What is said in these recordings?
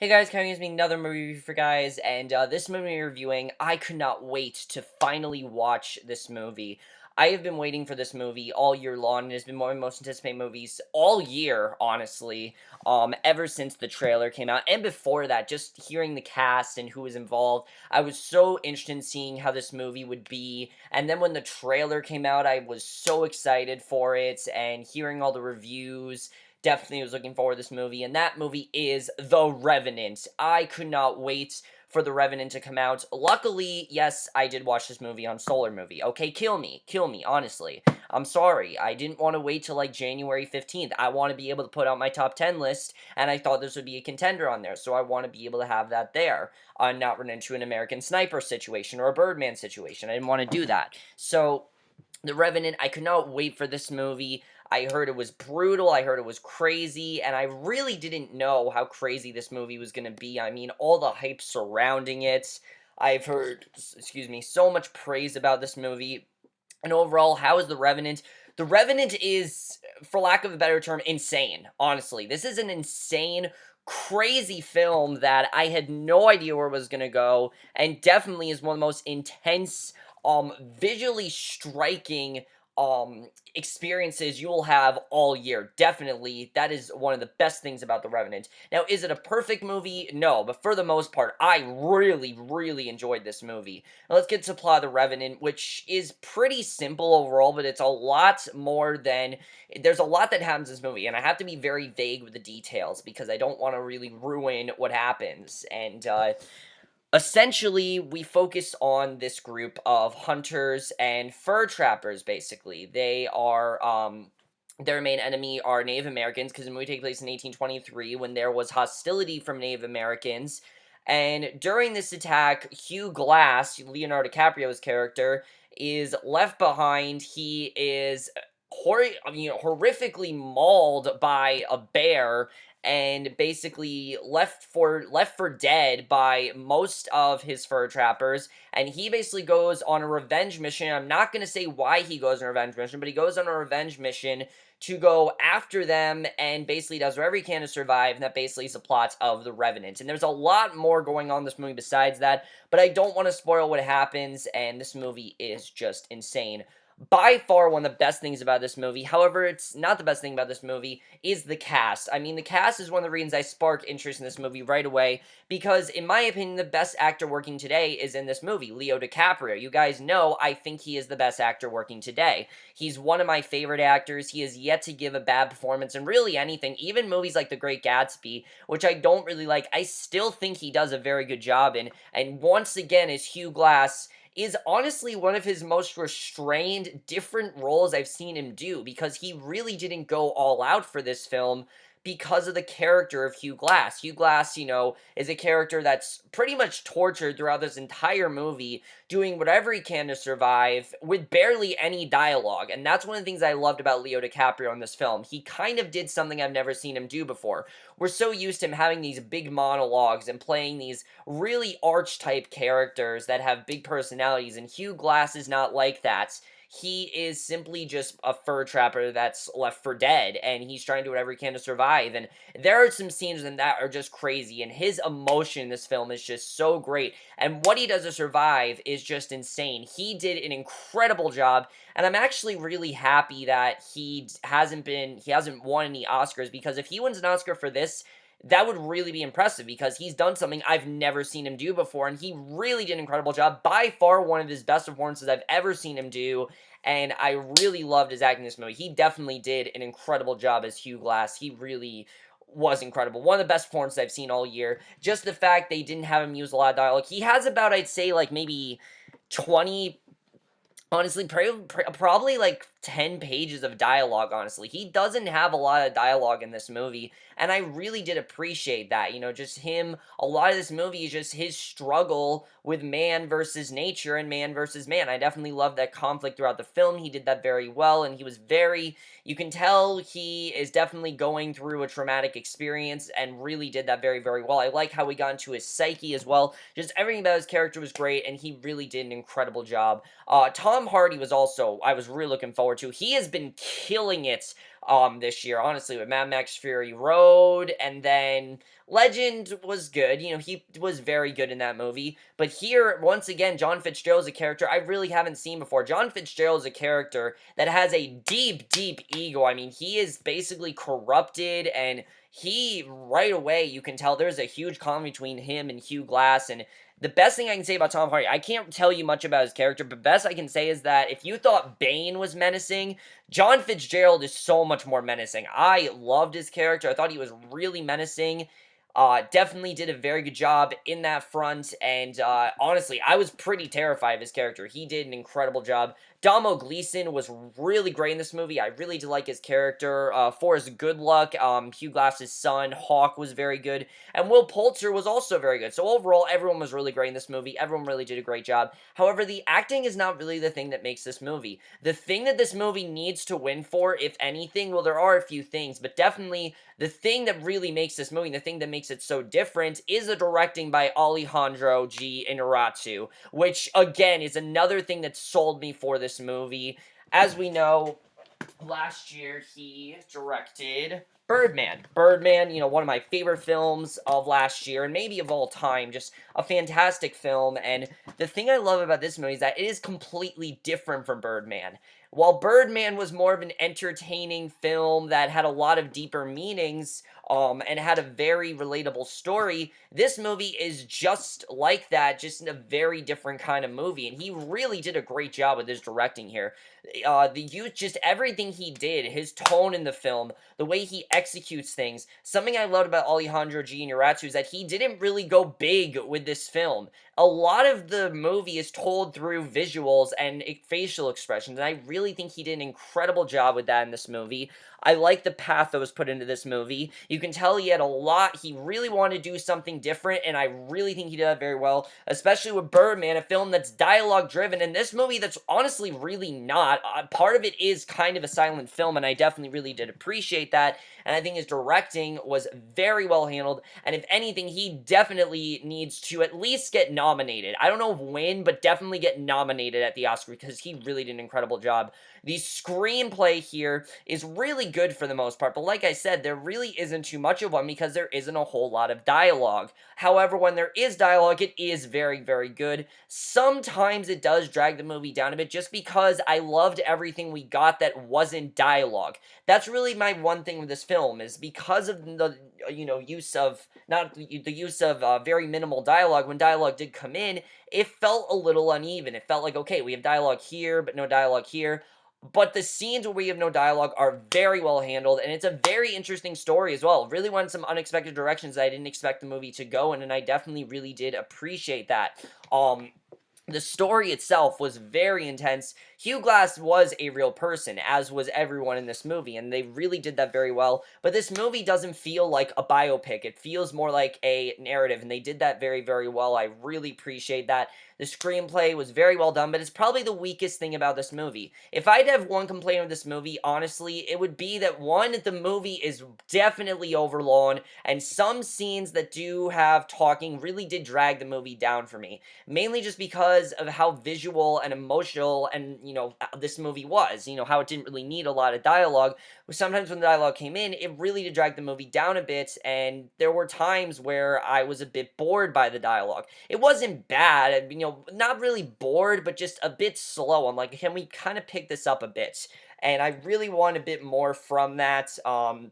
Hey guys, coming to me another movie review for guys, and this movie reviewing, I could not wait to finally watch this movie. I have been waiting for this movie all year long, and it's been one of my most anticipated movies all year, honestly, ever since the trailer came out, and before that, just hearing the cast and who was involved, I was so interested in seeing how this movie would be, and then when the trailer came out, I was so excited for it, and hearing all the reviews, definitely was looking forward to this movie, and that movie is The Revenant. I could not wait for The Revenant to come out. Luckily, yes, I did watch this movie on Solar Movie. Okay, kill me, honestly. I'm sorry, I didn't want to wait till like January 15th. I want to be able to put out my top 10 list, and I thought this would be a contender on there, so I want to be able to have that there. Not run into an American Sniper situation or a Birdman situation. I didn't want to do that. So, The Revenant, I could not wait for this movie. I heard it was brutal, I heard it was crazy, and I really didn't know how crazy this movie was going to be. I mean, all the hype surrounding it. I've heard, excuse me, so much praise about this movie. And overall, how is The Revenant? The Revenant is, for lack of a better term, insane, honestly. This is an insane, crazy film that I had no idea where it was going to go, and definitely is one of the most intense, visually striking, experiences you'll have all year. Definitely, that is one of the best things about The Revenant. Now, is it a perfect movie? No, but for the most part, I really, really enjoyed this movie. Now, let's get to plot of The Revenant, which is pretty simple overall, but it's a lot more than... There's a lot that happens in this movie, and I have to be very vague with the details, because I don't want to really ruin what happens, and, essentially, we focus on this group of hunters and fur trappers, basically. They are, their main enemy are Native Americans, because the movie takes place in 1823, when there was hostility from Native Americans. And during this attack, Hugh Glass, Leonardo DiCaprio's character, is left behind. He is horrifically mauled by a bear and basically left for dead by most of his fur trappers, and he basically goes on a revenge mission. I'm not going to say why he goes on a revenge mission, but he goes on a revenge mission to go after them and basically does whatever he can to survive, and that basically is the plot of The Revenant. And there's a lot more going on in this movie besides that, but I don't want to spoil what happens, and this movie is just insane. By far one of the best things about this movie, however, it's not the best thing about this movie, is the cast. I mean, the cast is one of the reasons I spark interest in this movie right away, because in my opinion, the best actor working today is in this movie, Leo DiCaprio. You guys know I think he is the best actor working today. He's one of my favorite actors. He has yet to give a bad performance in really anything, even movies like The Great Gatsby, which I don't really like. I still think he does a very good job in, and once again, as Hugh Glass is honestly one of his most restrained, different roles I've seen him do, because he really didn't go all out for this film because of the character of Hugh Glass. Hugh Glass, is a character that's pretty much tortured throughout this entire movie, doing whatever he can to survive with barely any dialogue. And that's one of the things I loved about Leo DiCaprio in this film. He kind of did something I've never seen him do before. We're so used to him having these big monologues and playing these really archetype characters that have big personalities, and Hugh Glass is not like that. He is simply just a fur trapper that's left for dead, and he's trying to do whatever he can to survive, and there are some scenes in that are just crazy, and his emotion in this film is just so great, and what he does to survive is just insane. He did an incredible job, and I'm actually really happy that he hasn't won any Oscars, because if he wins an Oscar for this, that would really be impressive, because he's done something I've never seen him do before, and he really did an incredible job. By far one of his best performances I've ever seen him do, and I really loved his acting in this movie. He definitely did an incredible job as Hugh Glass. He really was incredible. One of the best performances I've seen all year. Just the fact they didn't have him use a lot of dialogue. He has about, I'd say, like, maybe 20... Honestly, probably like 10 pages of dialogue, honestly. He doesn't have a lot of dialogue in this movie, and I really did appreciate that. Just him, a lot of this movie is just his struggle with man versus nature and man versus man. I definitely love that conflict throughout the film. He did that very well, and he was you can tell he is definitely going through a traumatic experience, and really did that very, very well. I like how he got into his psyche as well. Just everything about his character was great, and he really did an incredible job. Tom Hardy was also, I was really looking forward forward to. He has been killing it this year, honestly, with Mad Max Fury Road, and then Legend was good. You know, he was very good in that movie. But here, once again, John Fitzgerald is a character I really haven't seen before. John Fitzgerald is a character that has a deep, deep ego. I mean, he is basically corrupted, and he, right away, you can tell there's a huge conflict between him and Hugh Glass, and the best thing I can say about Tom Hardy, I can't tell you much about his character, but best I can say is that if you thought Bane was menacing, John Fitzgerald is so much more menacing. I loved his character. I thought he was really menacing. Definitely did a very good job in that front, and honestly, I was pretty terrified of his character. He did an incredible job. Damo Gleason was really great in this movie. I really did like his character. Forrest Goodluck, Hugh Glass's son, Hawk, was very good, and Will Poulter was also very good. So overall, everyone was really great in this movie. Everyone really did a great job. However, the acting is not really the thing that makes this movie. The thing that this movie needs to win for, if anything, well, there are a few things, but definitely the thing that really makes this movie, the thing that makes it so different, is the directing by Alejandro G. Inarritu, which, again, is another thing that sold me for this movie. As we know, last year he directed Birdman. Birdman, you know, one of my favorite films of last year, and maybe of all time, just a fantastic film, and the thing I love about this movie is that it is completely different from Birdman. While Birdman was more of an entertaining film that had a lot of deeper meanings, and had a very relatable story, this movie is just like that, just in a very different kind of movie, and he really did a great job with his directing here. The youth, just everything he did, his tone in the film, the way he executes things. Something I loved about Alejandro G. Inarritu is that he didn't really go big with this film. A lot of the movie is told through visuals and facial expressions, and I really think he did an incredible job with that in this movie. I like the path that was put into this movie. You can tell he had a lot. He really wanted to do something different, and I really think he did that very well, especially with Birdman, a film that's dialogue driven, and this movie that's honestly really not. Part of it is kind of a silent film, and I definitely really did appreciate that, and I think his directing was very well handled, and if anything, he definitely needs to at least get nominated. I don't know if win, but definitely get nominated at the Oscar, because he really did an incredible job. The screenplay here is really good for the most part, but like I said, there really isn't too much of one because there isn't a whole lot of dialogue. However, when there is dialogue, it is very, very good. Sometimes it does drag the movie down a bit just because I loved everything we got that wasn't dialogue. That's really my one thing with this film, is because of the, use of, not the use of very minimal dialogue. When dialogue did come in, it felt a little uneven. It felt like, okay, we have dialogue here, but no dialogue here. But the scenes where we have no dialogue are very well handled, and it's a very interesting story as well. Really went some unexpected directions that I didn't expect the movie to go in, and I definitely really did appreciate that. The story itself was very intense. Hugh Glass was a real person, as was everyone in this movie, and they really did that very well. But this movie doesn't feel like a biopic. It feels more like a narrative, and they did that very, very well. I really appreciate that. The screenplay was very well done, but it's probably the weakest thing about this movie. If I'd have one complaint with this movie, honestly, it would be that, one, the movie is definitely overlong, and some scenes that do have talking really did drag the movie down for me. Mainly just because of how visual and emotional and, this movie was. How it didn't really need a lot of dialogue. Sometimes when the dialogue came in, it really did drag the movie down a bit, and there were times where I was a bit bored by the dialogue. It wasn't bad, not really bored, but just a bit slow. I'm like, can we kind of pick this up a bit? And I really want a bit more from that, and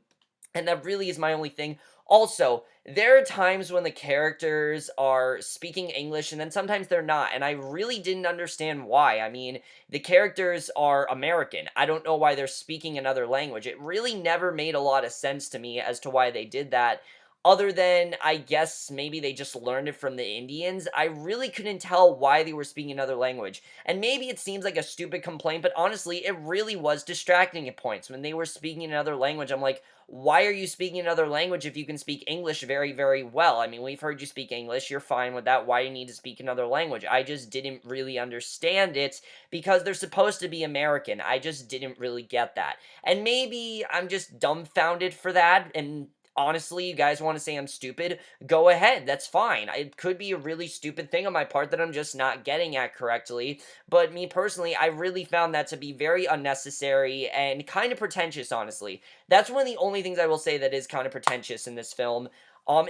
that really is my only thing. Also, there are times when the characters are speaking English and then sometimes they're not, and I really didn't understand why. I mean, the characters are American. I don't know why they're speaking another language. It really never made a lot of sense to me as to why they did that. Other than, I guess, maybe they just learned it from the Indians. I really couldn't tell why they were speaking another language. And maybe it seems like a stupid complaint, but honestly, it really was distracting at points. When they were speaking another language, I'm like, why are you speaking another language if you can speak English very, very well? I mean, we've heard you speak English, you're fine with that. Why do you need to speak another language? I just didn't really understand it because they're supposed to be American. I just didn't really get that. And maybe I'm just dumbfounded for that, and honestly, you guys want to say I'm stupid, go ahead. That's fine. It could be a really stupid thing on my part that I'm just not getting at correctly. But me personally, I really found that to be very unnecessary and kind of pretentious, honestly. That's one of the only things I will say that is kind of pretentious in this film.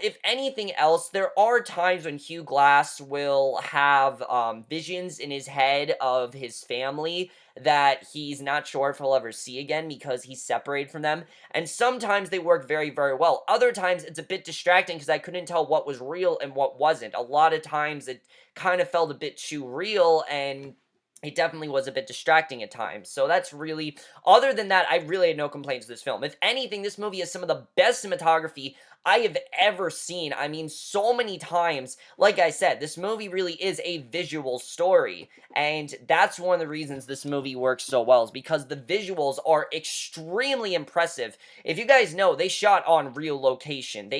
If anything else, there are times when Hugh Glass will have visions in his head of his family that he's not sure if he'll ever see again because he's separated from them. And sometimes they work very, very well. Other times it's a bit distracting because I couldn't tell what was real and what wasn't. A lot of times it kind of felt a bit too real, and it definitely was a bit distracting at times. So that's really, other than that, I really had no complaints with this film. If anything, this movie has some of the best cinematography I have ever seen. I mean, so many times. Like I said, this movie really is a visual story. And that's one of the reasons this movie works so well, is because the visuals are extremely impressive. If you guys know, they shot on real location.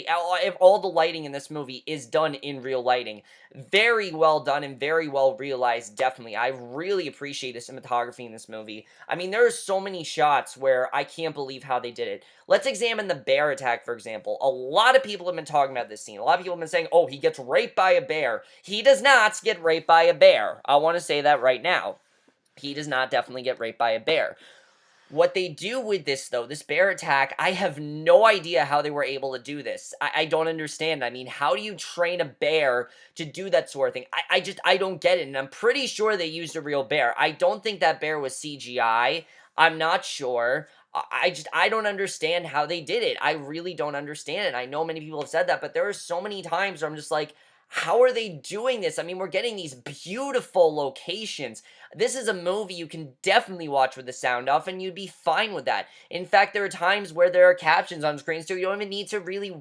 All the lighting in this movie is done in real lighting. Very well done and very well realized, definitely. I really appreciate the cinematography in this movie. I mean, there are so many shots where I can't believe how they did it. Let's examine the bear attack, for example. A lot of people have been talking about this scene. A lot of people have been saying, oh, he gets raped by a bear. He does not get raped by a bear. I want to say that right now. He does not definitely get raped by a bear. What they do with this, though, this bear attack, I have no idea how they were able to do this. I don't understand. I mean, how do you train a bear to do that sort of thing? I don't get it, and I'm pretty sure they used a real bear. I don't think that bear was CGI. I'm not sure. I don't understand how they did it. I really don't understand it. I know many people have said that, but there are so many times where I'm just like, how are they doing this? I mean, we're getting these beautiful locations. This is a movie you can definitely watch with the sound off, and you'd be fine with that. In fact, there are times where there are captions on screen, so you don't even need to really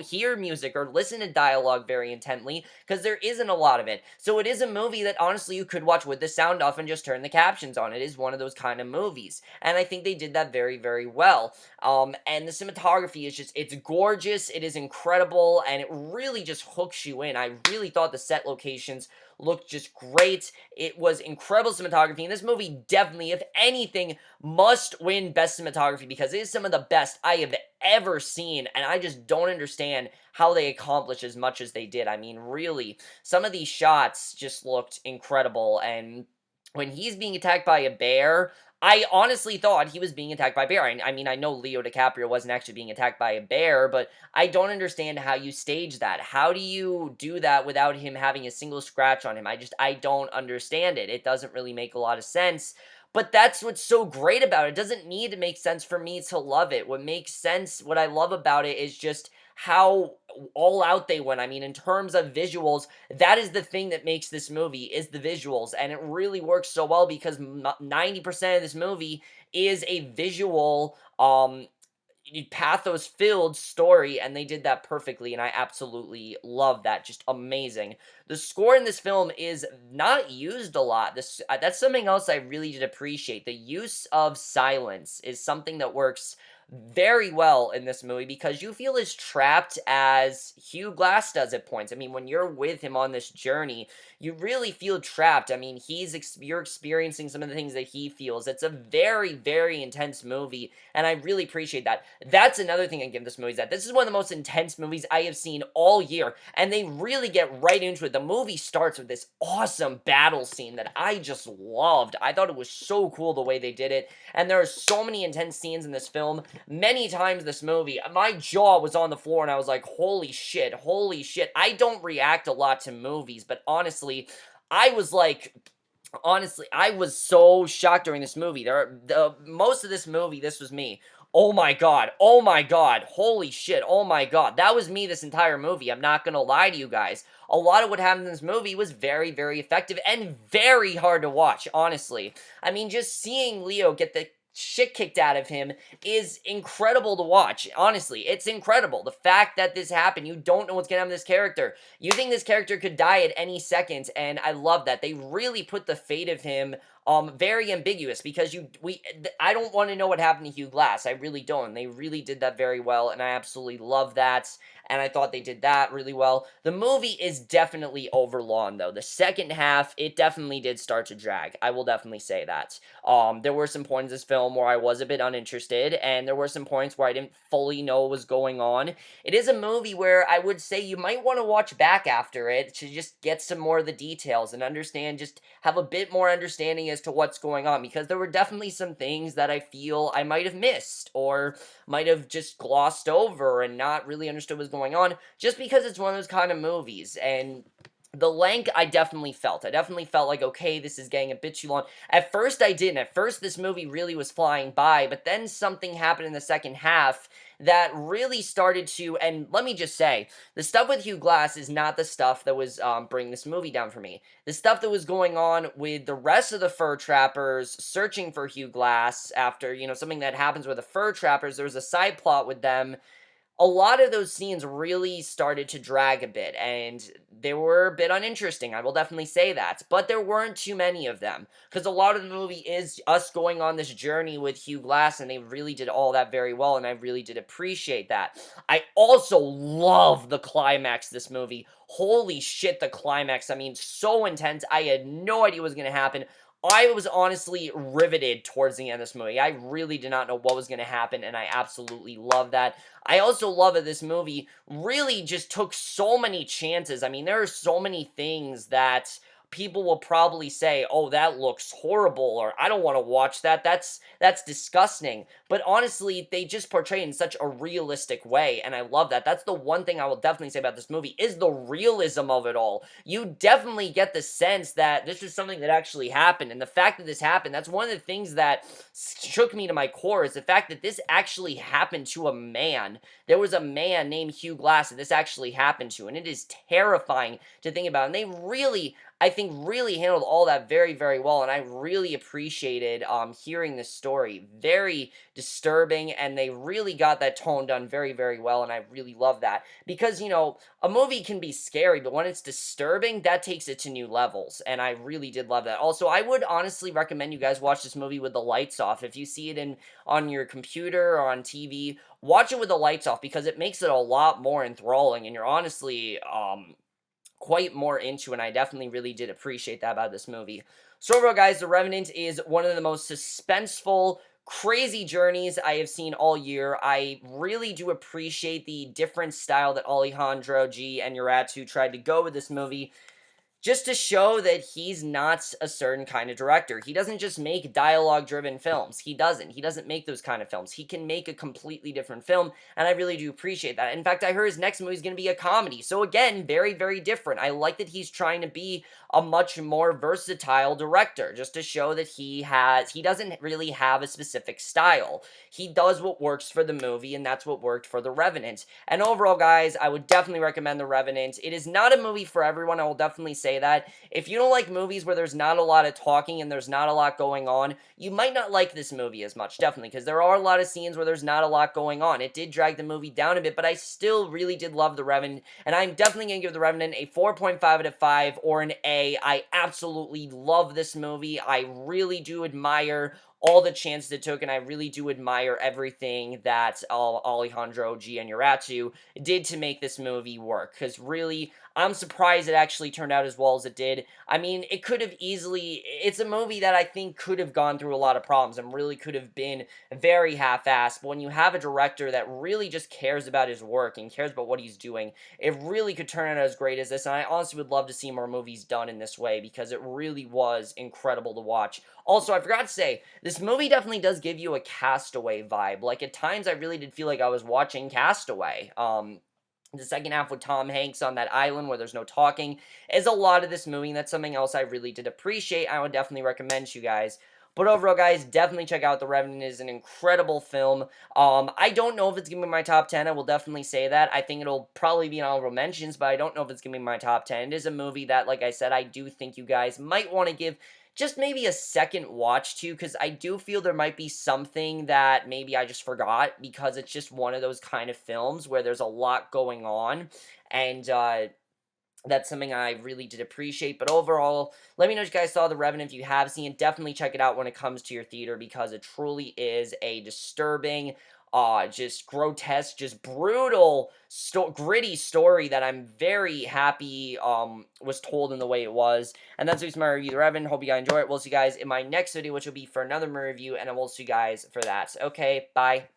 hear music or listen to dialogue very intently, because there isn't a lot of it. So it is a movie that, honestly, you could watch with the sound off and just turn the captions on. It is one of those kind of movies, and I think they did that very, very well. And the cinematography is just, it's gorgeous, it is incredible, and it really just hooks you in. I really thought the set locations looked just great. It was incredible cinematography, and this movie definitely, if anything, must win best cinematography because it is some of the best I have ever seen, and I just don't understand how they accomplished as much as they did. I mean, really, some of these shots just looked incredible, and when he's being attacked by a bear, I honestly thought he was being attacked by a bear. I mean, I know Leo DiCaprio wasn't actually being attacked by a bear, but I don't understand how you stage that. How do you do that without him having a single scratch on him? I don't understand it. It doesn't really make a lot of sense. But that's what's so great about it. It doesn't need to make sense for me to love it. What makes sense, what I love about it is just how all out they went. I mean, in terms of visuals, that is the thing that makes this movie, is the visuals, and it really works so well because 90% of this movie is a visual pathos filled story, and they did that perfectly, and I absolutely love that. Just amazing. The score in this film is not used a lot. That's something else I really did appreciate. The use of silence is something that works very well in this movie because you feel as trapped as Hugh Glass does at points. I mean, when you're with him on this journey, you really feel trapped. I mean, you're experiencing some of the things that he feels. It's a very, very intense movie, and I really appreciate that. That's another thing I give this movie, is that this is one of the most intense movies I have seen all year, and they really get right into it. The movie starts with this awesome battle scene that I just loved. I thought it was so cool the way they did it, and there are so many intense scenes in this film. Many times this movie, my jaw was on the floor, and I was like, holy shit, holy shit. I don't react a lot to movies, but honestly, I was like, I was so shocked during this movie. Most of this movie, this was me. Oh my god, oh my god, holy shit, oh my god. That was me this entire movie. I'm not gonna lie to you guys. A lot of what happened in this movie was very, very effective and very hard to watch, honestly. I mean, just seeing Leo get the shit kicked out of him is incredible to watch. Honestly, it's incredible. The fact that this happened, you don't know what's gonna happen to this character. You think this character could die at any second, and I love that. They really put the fate of him very ambiguous because I don't want to know what happened to Hugh Glass. I really don't. They really did that very well, and I absolutely love that. And I thought they did that really well. The movie is definitely overlong, though. The second half, it definitely did start to drag. I will definitely say that. There were some points in this film where I was a bit uninterested, and there were some points where I didn't fully know what was going on. It is a movie where I would say you might want to watch back after it to just get some more of the details and understand, just have a bit more understanding as to what's going on, because there were definitely some things that I feel I might have missed or might have just glossed over and not really understood what's going on, just because it's one of those kind of movies. And the length I definitely felt. I definitely felt like, okay, this is getting a bit too long. At first, I didn't. At first, this movie really was flying by, but then something happened in the second half that really started to, and let me just say, the stuff with Hugh Glass is not the stuff that was bringing this movie down for me. The stuff that was going on with the rest of the fur trappers searching for Hugh Glass after, something that happens with the fur trappers, there was a side plot with them. A lot of those scenes really started to drag a bit, and they were a bit uninteresting. I will definitely say that. But there weren't too many of them, because a lot of the movie is us going on this journey with Hugh Glass, and they really did all that very well, and I really did appreciate that. I also love the climax of this movie. Holy shit, the climax. I mean, so intense. I had no idea what was going to happen. I was honestly riveted towards the end of this movie. I really did not know what was going to happen, and I absolutely love that. I also love that this movie really just took so many chances. I mean, there are so many things that people will probably say, "Oh, that looks horrible," or "I don't want to watch that. That's disgusting." But honestly, they just portray it in such a realistic way, and I love that. That's the one thing I will definitely say about this movie is the realism of it all. You definitely get the sense that this is something that actually happened, and the fact that this happened, that's one of the things that shook me to my core, is the fact that this actually happened to a man. There was a man named Hugh Glass that this actually happened to, and it is terrifying to think about. And they really, I think, really handled all that very, very well, and I really appreciated hearing this story. Very disturbing, and they really got that tone done very, very well, and I really love that. Because, a movie can be scary, but when it's disturbing, that takes it to new levels, and I really did love that. Also, I would honestly recommend you guys watch this movie with the lights off. If you see it on your computer or on TV, watch it with the lights off, because it makes it a lot more enthralling, and you're honestly quite more into, and I definitely really did appreciate that about this movie. So overall, guys, The Revenant is one of the most suspenseful, crazy journeys I have seen all year. I really do appreciate the different style that Alejandro G. and Uratu tried to go with this movie, just to show that he's not a certain kind of director. He doesn't just make dialogue-driven films. He doesn't make those kind of films. He can make a completely different film, and I really do appreciate that. In fact, I heard his next movie is going to be a comedy. So again, very, very different. I like that he's trying to be a much more versatile director, just to show that he doesn't really have a specific style. He does what works for the movie, and that's what worked for The Revenant. And overall, guys, I would definitely recommend The Revenant. It is not a movie for everyone, I will definitely say that. If you don't like movies where there's not a lot of talking and there's not a lot going on, you might not like this movie as much, definitely, because there are a lot of scenes where there's not a lot going on. It did drag the movie down a bit, but I still really did love The Revenant, and I'm definitely going to give The Revenant a 4.5 out of 5 or an A. I absolutely love this movie. I really do admire all the chances it took, and I really do admire everything that Alejandro G. and Uratu did to make this movie work, because really, I'm surprised it actually turned out as well as it did. I mean, it could have easily, it's a movie that I think could have gone through a lot of problems and really could have been very half-assed, but when you have a director that really just cares about his work and cares about what he's doing, it really could turn out as great as this, and I honestly would love to see more movies done in this way, because it really was incredible to watch. Also, I forgot to say, this movie definitely does give you a Castaway vibe. Like, at times, I really did feel like I was watching Castaway. The second half with Tom Hanks on that island where there's no talking is a lot of this movie, and that's something else I really did appreciate. I would definitely recommend to you guys. But overall, guys, definitely check out The Revenant. It is an incredible film. I don't know if it's going to be my top 10. I will definitely say that. I think it'll probably be in honorable mentions, but I don't know if it's going to be my top 10. It is a movie that, like I said, I do think you guys might want to give just maybe a second watch to, because I do feel there might be something that maybe I just forgot, because it's just one of those kind of films where there's a lot going on, and That's something I really did appreciate. But overall, let me know if you guys saw The Revenant. If you have seen it, definitely check it out when it comes to your theater, because it truly is a disturbing, just grotesque, just brutal, gritty story that I'm very happy was told in the way it was. And that's my review of The Revenant. Hope you guys enjoy it. We'll see you guys in my next video, which will be for another movie review, and I will see you guys for that. Okay, bye.